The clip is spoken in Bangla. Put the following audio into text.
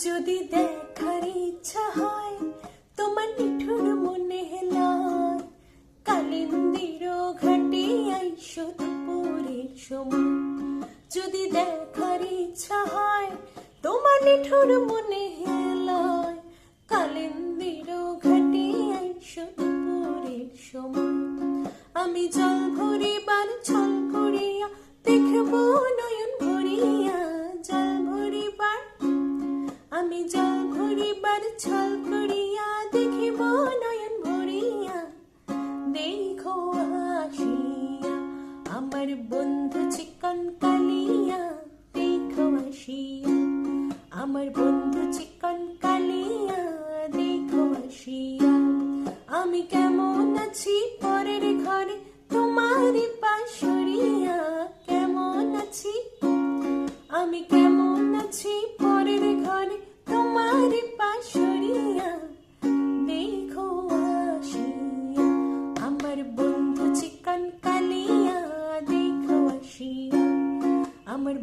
যদি দেখার ইচ্ছা হয় তোমার নিঠুর মনে হেলায়, কালিন্দির ঘাটে আইসো দুপুরের সময়। যদি দেখার ইচ্ছা হয় তোমার নিঠুর মনে হেলায়, কালিন্দির ঘাটে আইসো দুপুরের সময়। আমি জল ভরিবার ছল করিয়া দেখব নয়ন ভরিয়া, জল ভরিবার আমি জল ভরিবার ছল করিয়া দেখিব নয়ন ভরিয়া। দেখো আসিয়া আমার বন্ধু চিকন কালিয়া, দেখো আসিয়া আমার বন্ধু চিকন কালিয়া, দেখো আসিয়া। আমি কেমন আছি পরের ঘরে তোমার পাশরিয়া, কেমন আছি আমি কেমন আছি পরের ঘরে তোমার পাশরিয়া। দেখো আসিয়া আমার বন্ধু চিকন কালিয়া, দেখো আসিয়া আমার